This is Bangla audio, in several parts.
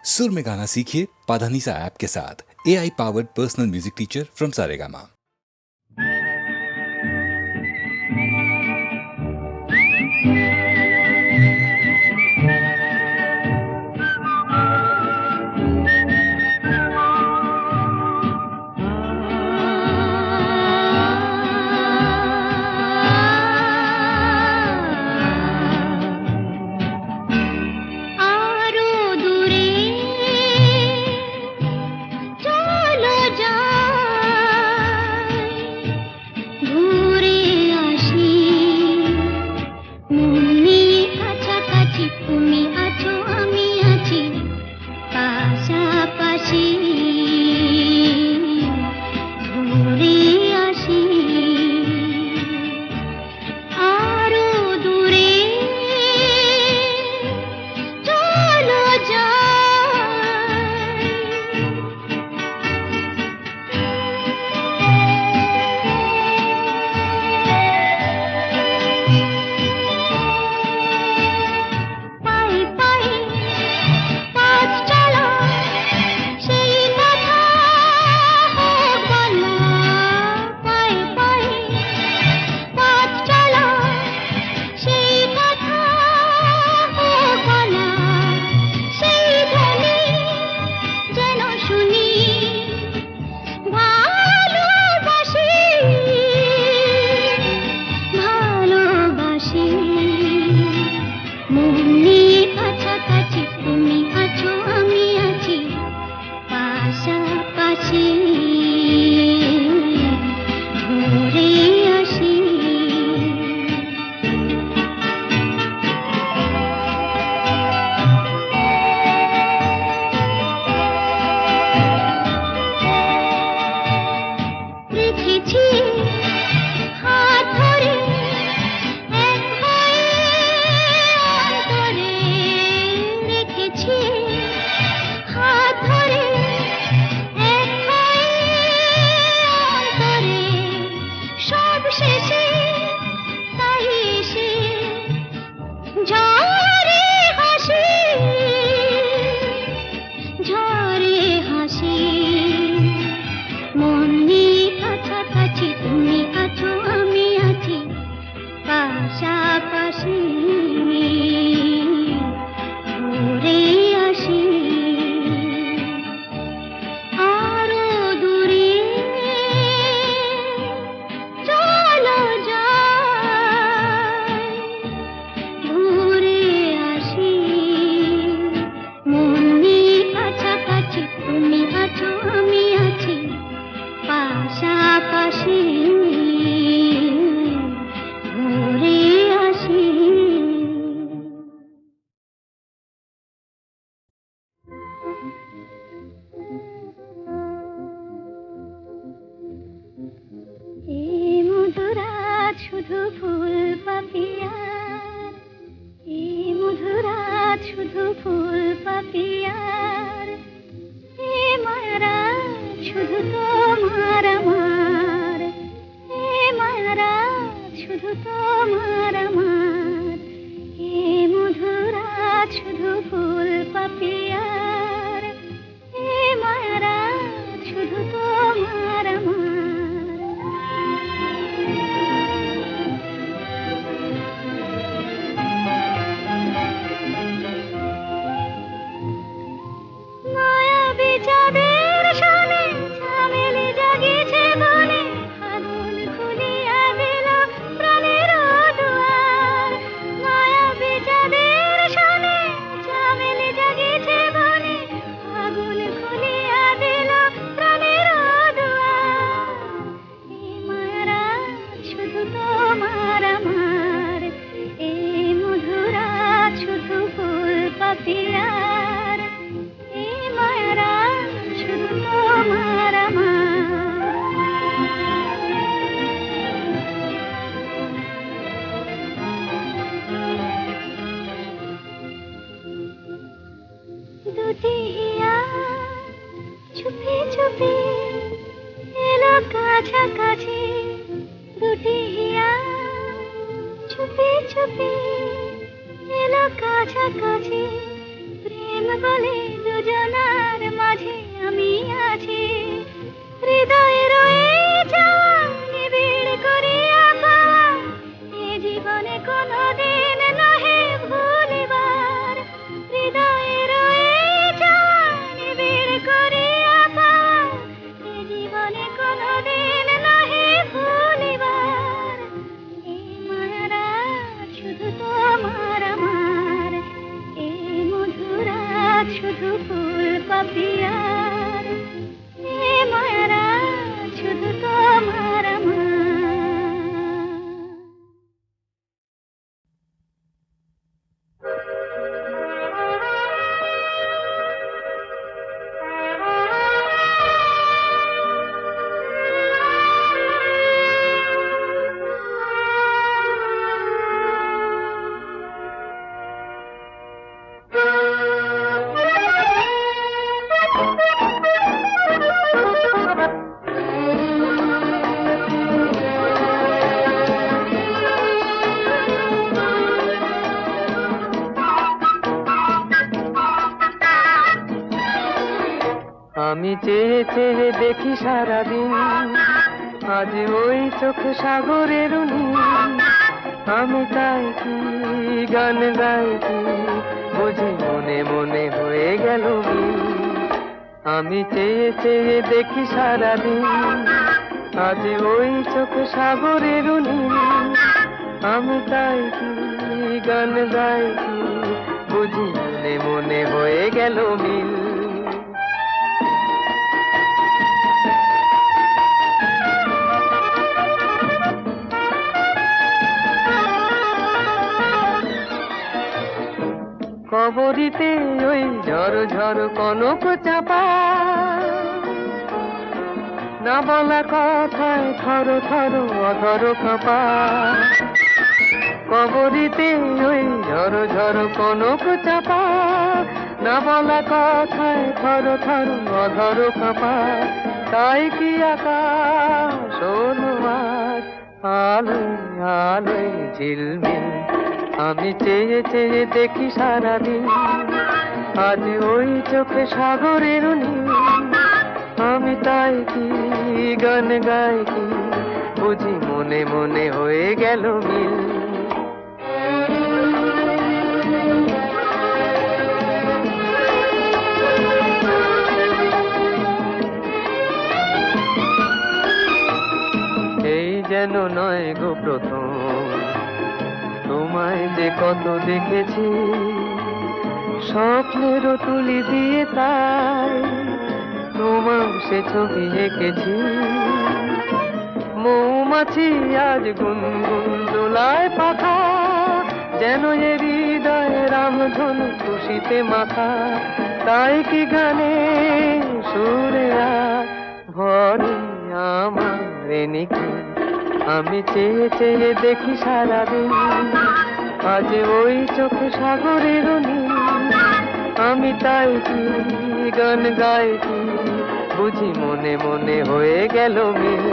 सुर में गाना सीखिए पाधानीसा ऐप के साथ। AI powered personal music teacher from Saregama. কাছাকাছি প্রেম বলে যোজনার মাঝে আমি আছি, হৃদয়ে রয়ে যাওয়া নিবিড় করিয়া পাওয়া, এ জীবনে কোনোদিন নহে ভুলিবার। হৃদয়ে রয়ে যাওয়া নিবিড় করিয়া পাওয়া, এ জীবনে কোনোদিন নহে ভুলিবার। এই মায়ারা শুধু তোমার আমার, এই মধুরা শুধু ফুল পাপিয়ার, এ মায়ারা শুধু তোমার আমার। আমি চেয়ে চেয়ে দেখি সারাদিন, আজ ওই চোখ সাগরের নীল। আমি তাই কি গান গাই কি, বুঝি মনে মনে হয়ে গেল মিল। আমি চেয়ে চেয়ে দেখি সারাদিন, আজ ওই চোখ সাগরের নীল। আমি তাই কি গান গাই কি, বুঝি মনে মনে হয়ে গেল মিল। কবরিতে ওই ঝড় ঝড় কনক চাপা, না বলা কথায় থর থর অধর কাঁপা। কবরিতে ওই ঝড় ঝড় কনক চাপা, না বলা কথায় থর থর অধর কাঁপা। তাই কি আকাশ অনুমার আলোয় আলোয় ঝিলমিল। আমি চেয়ে চেয়ে দেখি সারাদিন, আজ ওই চোখে সাগরের নীল। আমি তাই কি গান গাই কি, বুঝি মনে মনে হয়ে গেল মিল। এই যেন নয় গো প্রথম, তোমায় যে কত দেখেছি, স্বপ্নেরও তুলি দিয়ে তাই তোমার সে ছবি এঁকেছি। মৌমাছি আজ গুনগুন দোলায় পাখা, যেন এ হৃদয় রামধনু খুশিতে মাথা। তাই কি গানে সুরে আর ভরে আমার নিখি। আমি চেয়ে চেয়ে দেখি সারাদিন, আজ ওই চোখ সাগরের নীল। আমি তাই কি গান গাই কি, বুঝি মনে মনে হয়ে গেল মিল।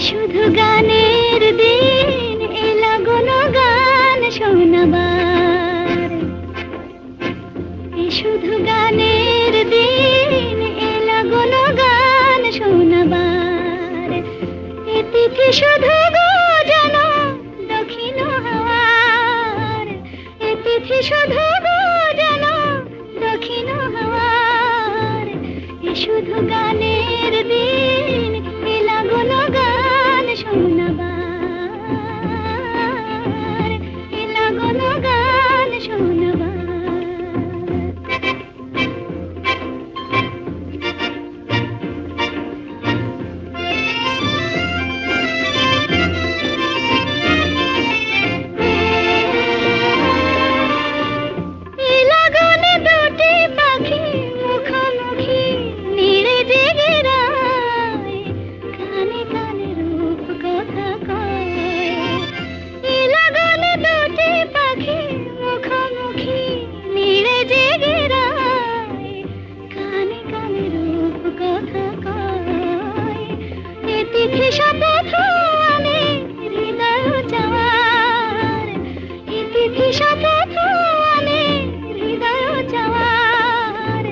শুধু গানের দিন এলা কোনো গান শোনাবার, শুধু গানের দিন এলা কোনো গান শোনাবার। এ তিথি শুধু গো যেন দক্ষিণ হাওয়ার, এ তিথি শুধু গো যেন দক্ষিণ হাওয়ার। এ শুধু গানের দিন এলা কোনো গান শোনাবার, এলা কোনো গান শোনাবার। এলা গানে দুটি পাখি মুখোমুখি নিড়ে যে ইতিথি শপথ আমি হৃদয় চাওয়ার, ইতিথি শপথ আমি হৃদয় চাওয়ার।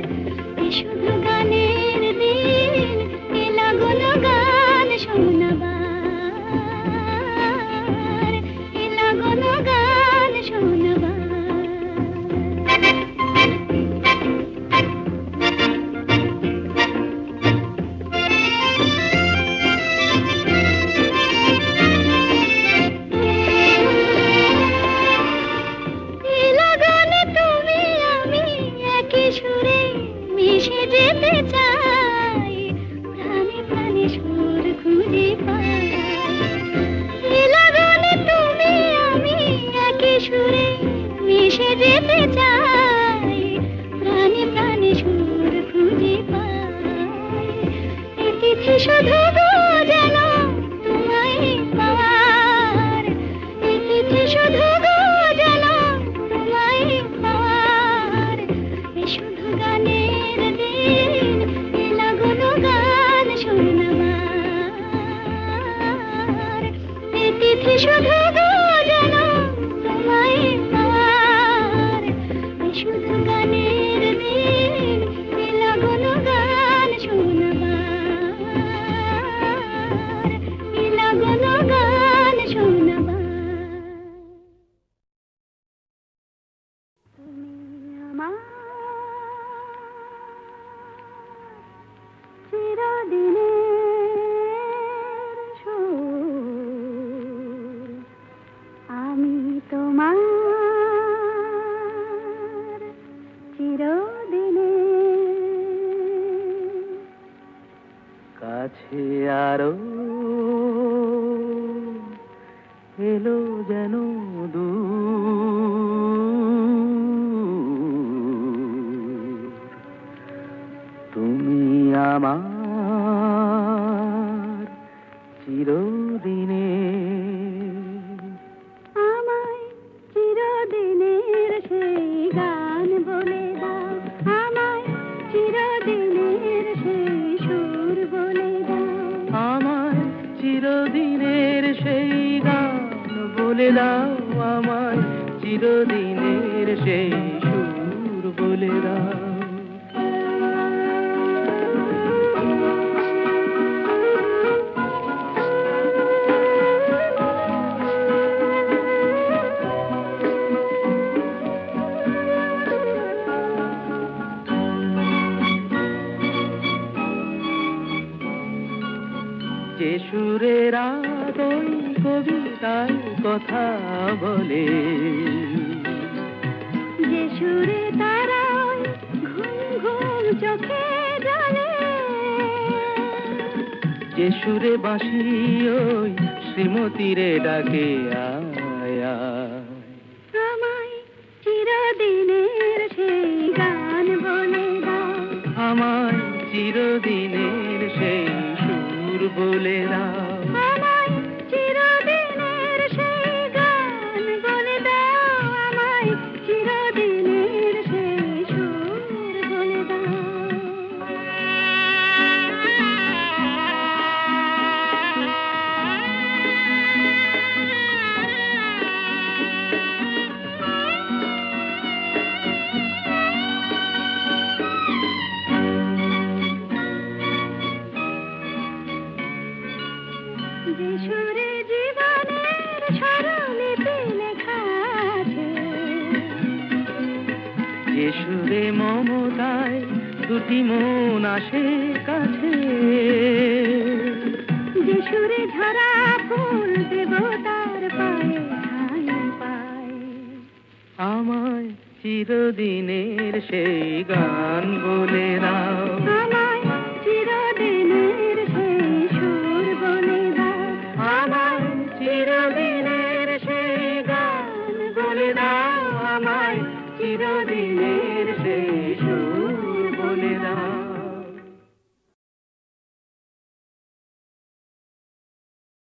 এ শুধু গানের দিন, এ লাগুন গান শোনাবার, এ লাগুন গান শোনাবার। সুরে মিশে যেতে চাই, প্রাণে প্রাণে সুর খুঁজে পাই। এ লাগানে তুমি আমি একই সুরে মিশে যেতে চাই, প্রাণে প্রাণে সুর খুঁজে পাই। এ তিথি শুধু গো যেন তোমায় পাওয়ার, এ তিথি শুধু গো যেন তোমায় পাওয়ার। এ শুধু গানের দিন, এ লাগুন গান শোনাবার। এ তিথি শুধু গো যেন তোমায় পাওয়ার। এ শুধু গানের দিন, এ লাগুন গান শোনাবার, এ লাগুন গান শোনাবার। তুমি আমার চিরদিনের সুর, আমি তোমার চিরদিনের কাছে আরো এলো যেন দূর, তুমি আমার চিরদিনের। আমায় চিরদিনের সেই গান বলে দাও, আমায় চিরদিনের সেই সুর বলে দাও। আমায় চিরদিনের সেই গান বলে দাও, আমায় চিরদিনের সেই সুর বলে দাও। যে সুরের আদই কবিতায় কথা বলে, যে সুরে তারায় ঘুম ঘুম চোখে জ্বলে, যে সুরে বাঁশি ওই শ্রীমতীরে ডাকে আয় আয়। আমায় চিরদিনের সেই গান বলে দাও, আমায় চিরদিনের সেই সুর বলে দাও। আমায় চিরদিনের সেই গান বলে দাও, আমায় চিরদিনের সেই সুর বলে দাও। যে সুরে জীবনের স্বরলিপি লেখা আছে, যে সুরে মমতায় দুটি মন আসে কাছে, যে সুরে ঝরা ফুল দেবতার পায়ে ঠাঁই পায়। আমায় চিরদিনের সেই গান বলে দাও।